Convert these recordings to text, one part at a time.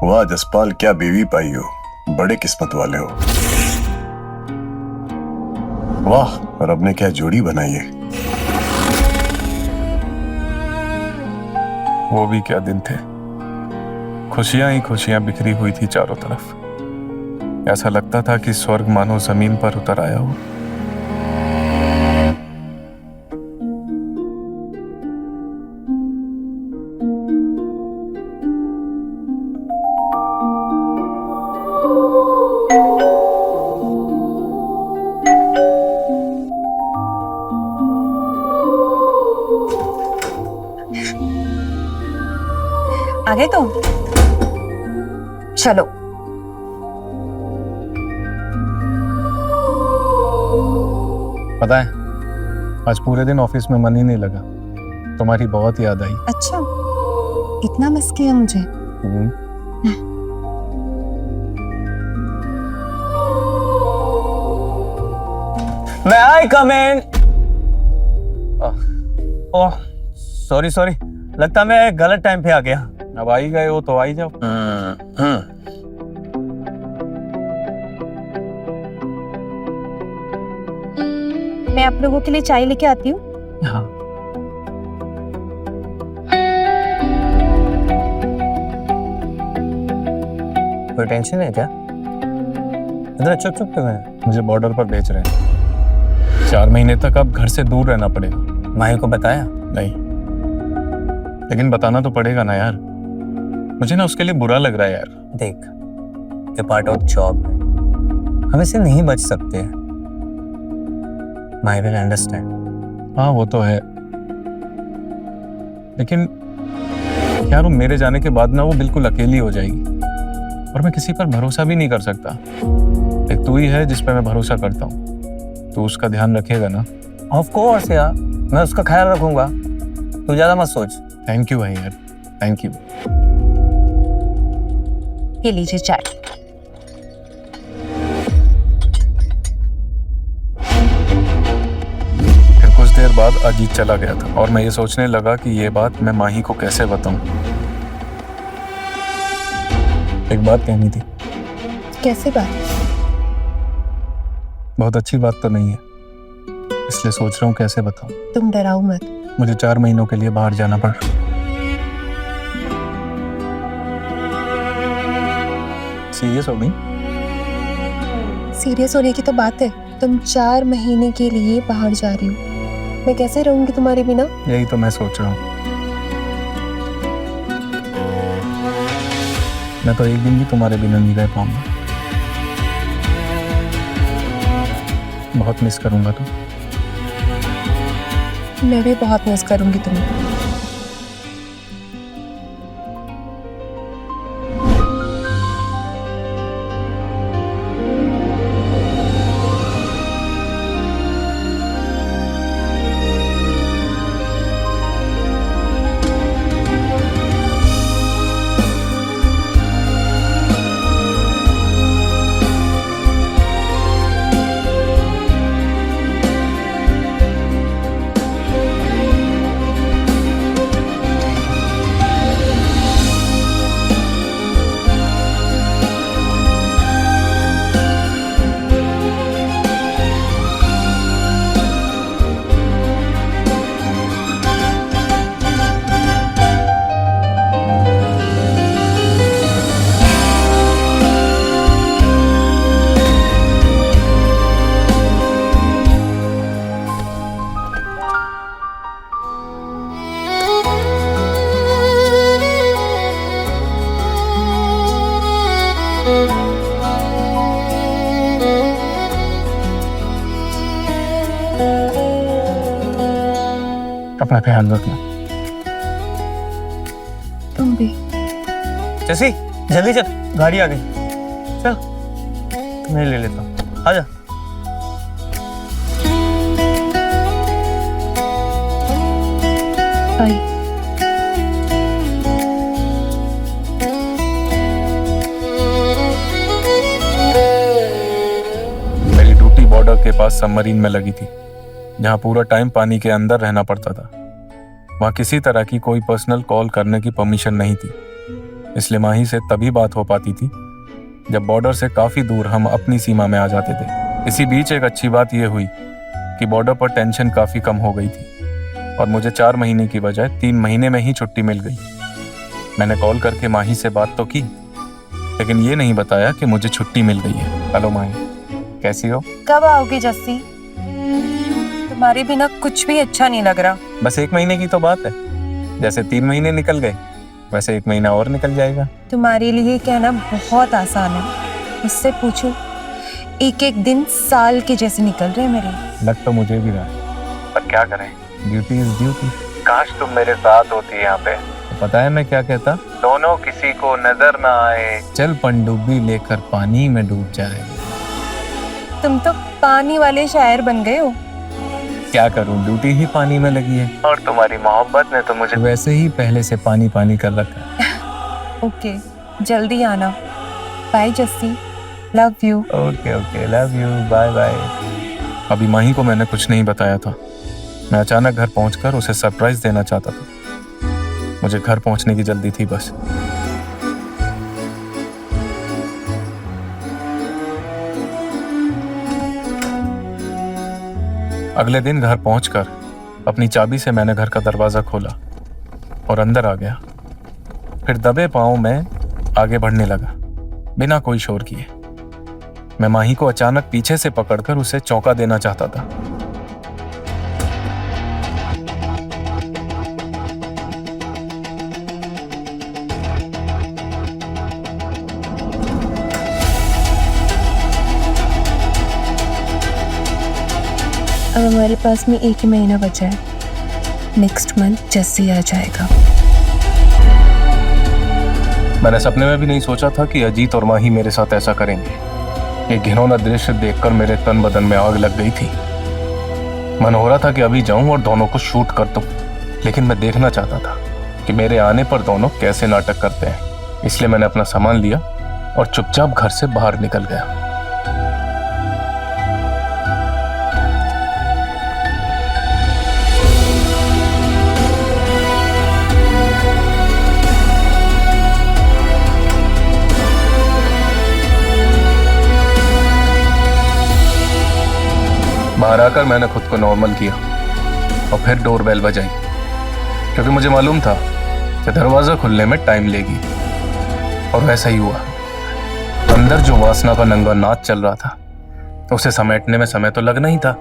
वाह जसपाल, क्या बीवी पाई हो, बड़े किस्मत वाले हो। वाह, रब ने क्या जोड़ी बनाई है। वो भी क्या दिन थे, खुशियां ही खुशियां बिखरी हुई थी चारों तरफ। ऐसा लगता था कि स्वर्ग मानो जमीन पर उतर आया हो। आ गए तुम? चलो। पता है, आज पूरे दिन ऑफिस में मन ही नहीं लगा। तुम्हारी बहुत याद आई। अच्छा, इतना मिस किया मुझे? मैं आई कम इन। ओह सॉरी सॉरी, लगता मैं गलत टाइम पे आ गया। अब आ ही गए हो तो आ ही जाओ। मैं आप लोगों के लिए चाय लेके आती हूँ। हाँ। कोई टेंशन है क्या? इतना चुप चुप क्यों है? मुझे बॉर्डर पर भेज रहे हैं। 4 महीने तक अब घर से दूर रहना पड़ेगा। माही को बताया? नहीं, लेकिन बताना तो पड़ेगा ना यार। मुझे ना उसके लिए बुरा लग रहा है यार। देख, ये पार्ट ऑफ जॉब है, हम इससे नहीं बच सकते। माही विल अंडरस्टैंड। हाँ वो तो है, लेकिन यार वो मेरे जाने के बाद ना वो बिल्कुल अकेली हो जाएगी, और मैं किसी पर भरोसा भी नहीं कर सकता। एक तू ही है जिस पे मैं भरोसा करता हूँ। तू उसका ध्यान रखेगा ना? ऑफ कोर्स यार, मैं उसका ख्याल रखूंगा, तू ज्यादा मत सोच। थैंक यू भाई यार, थैंक यू। ये लीजिए चाय। फिर कुछ देर बाद अजीत चला गया था और मैं ये सोचने लगा कि ये बात मैं माही को कैसे बताऊं। एक बात कहनी थी। कैसे बात? बहुत अच्छी बात तो नहीं है, इसलिए सोच रहा हूँ कैसे बताऊं। तुम डराओ मत। मुझे 4 महीनों के लिए बाहर जाना पड़ रहा है। सीरियस हो गई? सीरियस होने की तो बात है। तुम 4 महीने के लिए बाहर जा रही हो, मैं कैसे रहूंगी तुम्हारे बिना? यही तो मैं सोच रहा हूँ। मैं तो एक दिन भी तुम्हारे बिना नहीं रह पाऊंगा। बहुत मिस करूंगा तुम। मैं भी बहुत मिस करूंगी तुम्हें। अपना ख्याल रखना। तुम भी। जैसी जल्दी चल, गाड़ी आ गई। चल मैं ले लेता हूँ, आजा। आई। मेरी ड्यूटी बॉर्डर के पास सबमरीन में लगी थी। जहाँ पूरा टाइम पानी के अंदर रहना पड़ता था। वहाँ किसी तरह की कोई पर्सनल कॉल करने की परमिशन नहीं थी, इसलिए माही से तभी बात हो पाती थी जब बॉर्डर से काफ़ी दूर हम अपनी सीमा में आ जाते थे। इसी बीच एक अच्छी बात यह हुई कि बॉर्डर पर टेंशन काफ़ी कम हो गई थी और मुझे 4 महीने की बजाय 3 महीने में ही छुट्टी मिल गई। मैंने कॉल करके माही से बात तो की, लेकिन ये नहीं बताया कि मुझे छुट्टी मिल गई है। हेलो माही, कैसी हो? कब आओगे जस्सी? तुम्हारे बिना कुछ भी अच्छा नहीं लग रहा। बस 1 महीने की तो बात है, जैसे 3 महीने निकल गए वैसे 1 महीना और निकल जाएगा। तुम्हारे लिए कहना बहुत आसान है, मुझसे पूछो, एक एक दिन साल के जैसे निकल रहे हैं मेरे। लग तो मुझे भी रहा है, पर क्या करें, ड्यूटी इज ड्यूटी। काश तुम मेरे साथ होती यहाँ पे, तो पता है मैं क्या कहता? दोनों किसी को नजर ना आए, चल पनडुब्बी लेकर पानी में डूब जाए। तुम तो पानी वाले शायर बन गए हो। क्या करूं, ड्यूटी ही पानी में लगी है और तुम्हारी मोहब्बत ने तो मुझे वैसे ही पहले से पानी पानी कर रखा है। ओके, जल्दी आना। Bye Jassi, love you. Okay okay, love you, bye bye. अभी माही को मैंने कुछ नहीं बताया था। मैं अचानक घर पहुंचकर उसे सरप्राइज देना चाहता था। मुझे घर पहुंचने की जल्दी थी बस। अगले दिन घर पहुंचकर अपनी चाबी से मैंने घर का दरवाजा खोला और अंदर आ गया। फिर दबे पांव में आगे बढ़ने लगा बिना कोई शोर किए। मैं माही को अचानक पीछे से पकड़कर उसे चौंका देना चाहता था। अब हमारे पास में 1 ही महीना बचा है। नेक्स्ट मंथ जस्सी आ जाएगा। मैंने सपने में भी नहीं सोचा था कि अजीत और माही मेरे साथ ऐसा करेंगे। ये घिनौना दृश्य देखकर मेरे तन बदन में आग लग गई थी। मन हो रहा था कि अभी जाऊं और दोनों को शूट कर दूं, लेकिन मैं देखना चाहता था कि मेरे आने पर दोनों कैसे नाटक करते हैं। इसलिए मैंने अपना सामान लिया और चुपचाप घर से बाहर निकल गया। बाहर आकर मैंने खुद को नॉर्मल किया और फिर डोरबेल बजाई, क्योंकि मुझे मालूम था कि दरवाजा खुलने में टाइम लेगी। और वैसा ही हुआ। अंदर जो वासना का नंगा नाच चल रहा था, उसे समेटने में समय तो लगना ही था।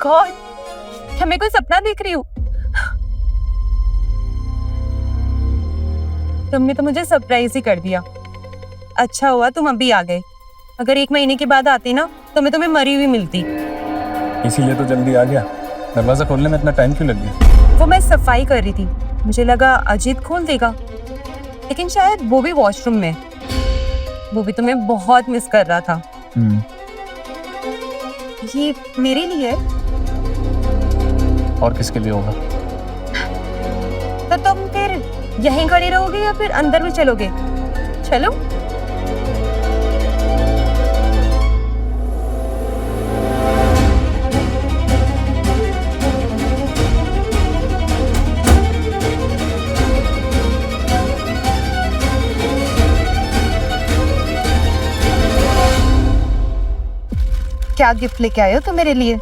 गॉड, क्या मैं कोई सपना देख रही हूँ? तुमने तो मुझे सरप्राइज ही कर दिया। अच्छा हुआ तुम अभी आ गए। अगर 1 महीने के बाद आती ना तो मैं तुम्हें मरी हुई मिलती। इसीलिए तो जल्दी आ गया। दरवाजा खोलने में इतना टाइम क्यों लग गया? वो मैं सफाई कर रही थी, मुझे लगा अजीत खोल देगा, लेकिन शायद वो भी वॉशरूम में। वो भी तुम्हें बहुत मिस कर रहा था। ये मेरे लिए है। और किसके लिए होगा? तो तुम फिर यहीं खड़े रहोगे या फिर अंदर भी चलोगे? चलो। क्या गिफ्ट लेके आए हो तुम मेरे लिए?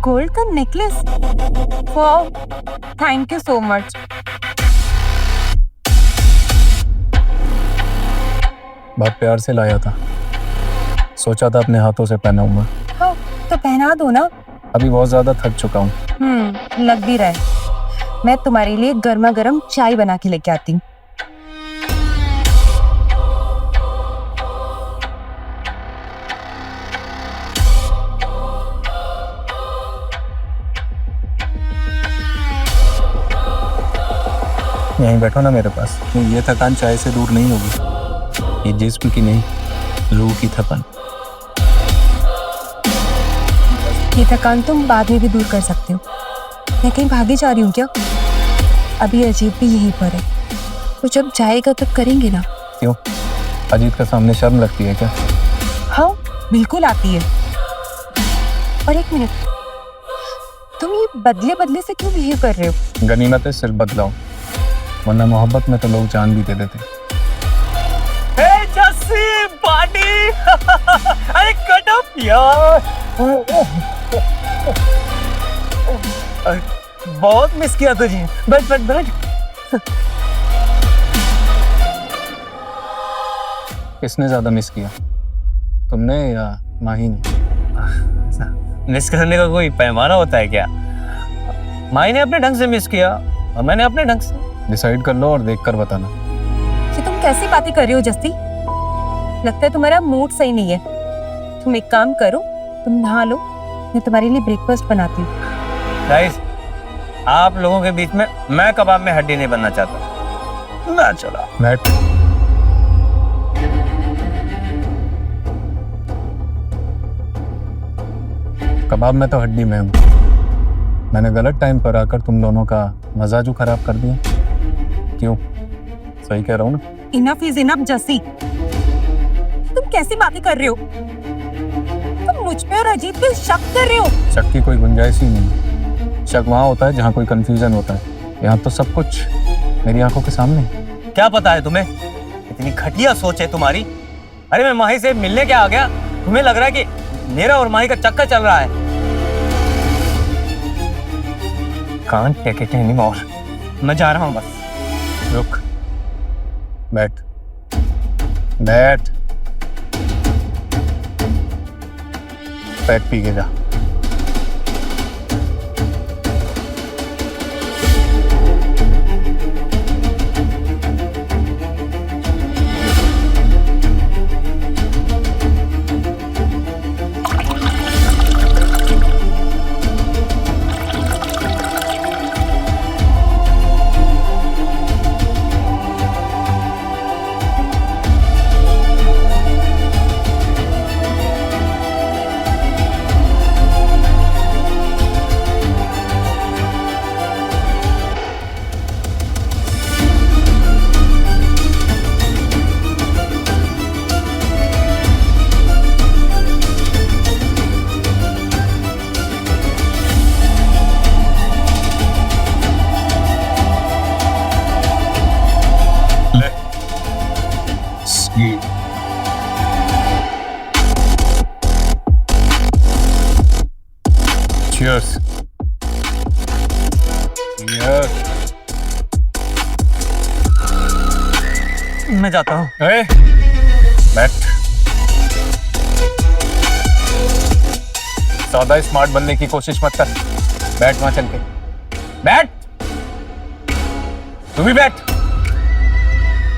गोल्ड का नेकलेस, वाह, थैंक यू सो मच। बहुत प्यार से लाया था, सोचा था अपने हाथों से पहनाऊंगा। हाँ, तो पहना दो ना। अभी बहुत ज्यादा थक चुका हूँ। लग भी रहा है। मैं तुम्हारे लिए गर्मा गर्म चाय बना के लेके आती हूँ। यहीं बैठो ना मेरे पास। ये थकान चाय से दूर नहीं होगी, ये जिस्म की नहीं, रूह की थकान। ये थकान तुम बाद में भी दूर कर सकते हो। मैं कहीं भागी जा रही हूँ क्या? अभी अजीत भी यहीं पर है, वो जब जाएगा तब करेंगे ना। क्यों, अजीत का सामने शर्म लगती है क्या? हाँ, बिल्कुल आती है। और एक मिनट, तुम ये बदले बदले से क्यों बिहेव कर रहे हो? गनीमत है सिर्फ बदलाओ, वरना मोहब्बत में तो लोग जान भी दे देते। हे जस्सी पार्टी अरे कट अप यार, बहुत मिस किया तुझे। बैठ बैठ बैठ। किसने ज्यादा मिस किया, तुमने या माही ने? मिस करने का कोई पैमाना होता है क्या? माही ने अपने ढंग से मिस किया और मैंने अपने ढंग से। डिसाइड कर लो और देखकर बताना। कि तुम कैसी बातें कर रही हो जस्सी? लगता है तुम्हारा मूड सही नहीं है। तुम एक काम करो, तुम नहा लो, मैं तुम्हारे लिए ब्रेकफास्ट बनाती हूँ। गाइस, आप लोगों के बीच में मैं कबाब में हड्डी नहीं बनना चाहता। ना चला बैठ। कबाब में तो हड्डी में हूँ। मैंने गलत टाइम पर आकर तुम दोनों का मजा जो खराब कर दिया। क्यों, सही कह रहा हूँ ना? Enough is enough Jassi. तुम कैसी बातें कर रहे हो? तुम मुझ पे और अजीत पे शक कर रहे हो। शक की कोई गुंजाइश ही नहीं। शक वहाँ होता है जहाँ कोई कंफ्यूजन होता है। यहाँ तो सब कुछ मेरी आंखों के सामने। क्या पता है तुम्हें? इतनी घटिया सोच है तुम्हारी। अरे मैं माही से मिलने क्या आ गया? तुम्हें लग रहा है कि मेरा और माही का चक्कर चल रहा है? Can't take it anymore. मैं जा रहा हूँ बस। रुक, बैठ बैठ, पैक पी के जा। Cheers. Cheers. मैं जाता हूँ। ए, बैठ। ज्यादा स्मार्ट बनने की कोशिश मत कर। बैठ वहां चल के। बैठ। तू भी बैठ।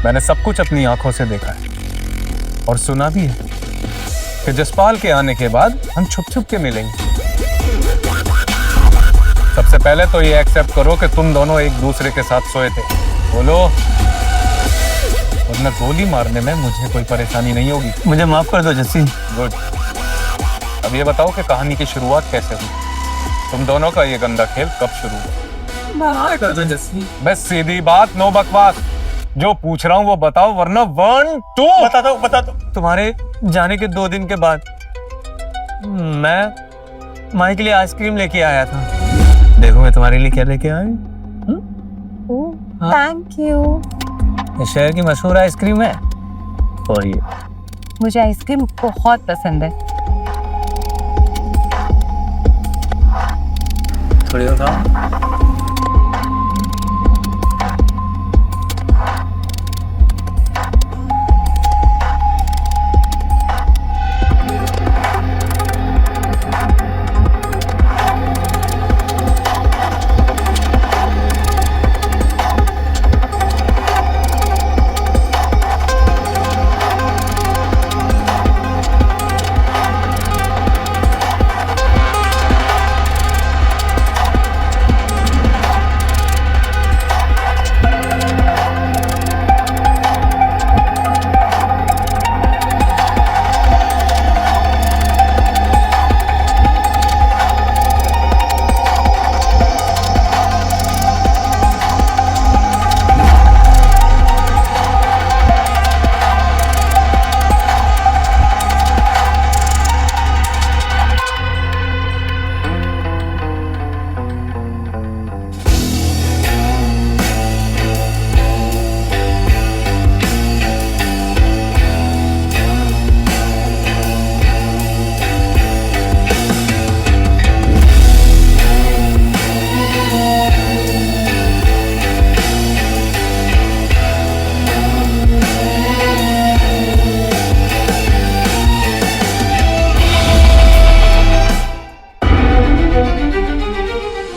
मैंने सब कुछ अपनी आंखों से देखा है और सुना भी है कि जसपाल के आने के बाद हम छुप छुप के मिलेंगे। सबसे पहले तो ये एक्सेप्ट करो कि तुम दोनों एक दूसरे के साथ सोए थे। बोलो, वरना गोली मारने में मुझे कोई परेशानी नहीं होगी। मुझे माफ कर दो जस्सी। गुड। अब ये बताओ कि कहानी की शुरुआत कैसे हुई? तुम दोनों का ये गंदा खेल कब शुरू हुआ? बस सीधी बात, नो बकवास। जो पूछ रहा हूँ वो बताओ, वरना 1 2 बता दो। तुम्हारे जाने के 2 दिन के बाद मैं माही के लिए आइसक्रीम लेके आया था। देखो मैं तुम्हारे लिए क्या लेके आया हूँ। Thank you. इस शहर की मशहूर आइसक्रीम है। और ये मुझे आइसक्रीम बहुत पसंद है। थोड़ी और खाओ।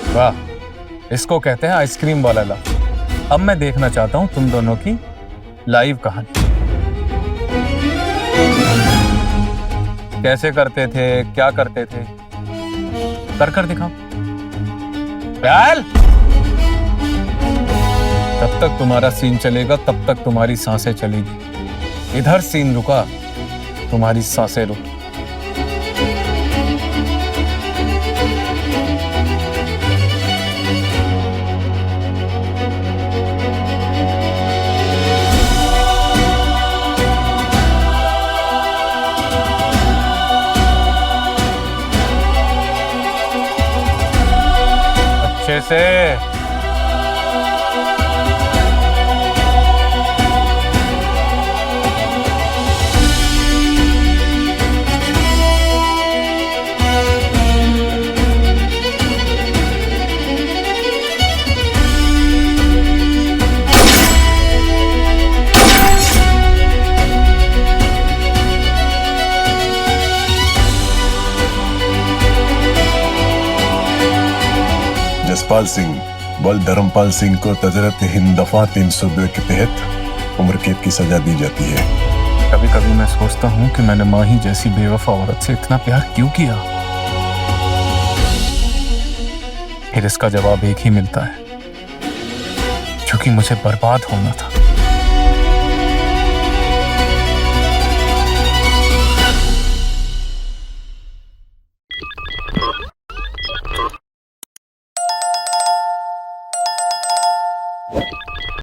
वाह, इसको कहते हैं आइसक्रीम वाला लव। अब मैं देखना चाहता हूं तुम दोनों की लाइव कहानी। कैसे करते थे, क्या करते थे, कर दिखाओ। प्याल, तब तक तुम्हारा सीन चलेगा, तब तक तुम्हारी सांसें चलेगी। इधर सीन रुका, तुम्हारी सांसें रुकी। अच्छे से। जसपाल सिंह बल धर्मपाल सिंह को तजरत हिंद दफा 302 के तहत उम्र कैद की सजा दी जाती है। कभी कभी मैं सोचता हूँ कि मैंने माही जैसी बेवफा औरत से इतना प्यार क्यों किया। फिर इसका जवाब एक ही मिलता है, क्योंकि मुझे बर्बाद होना था।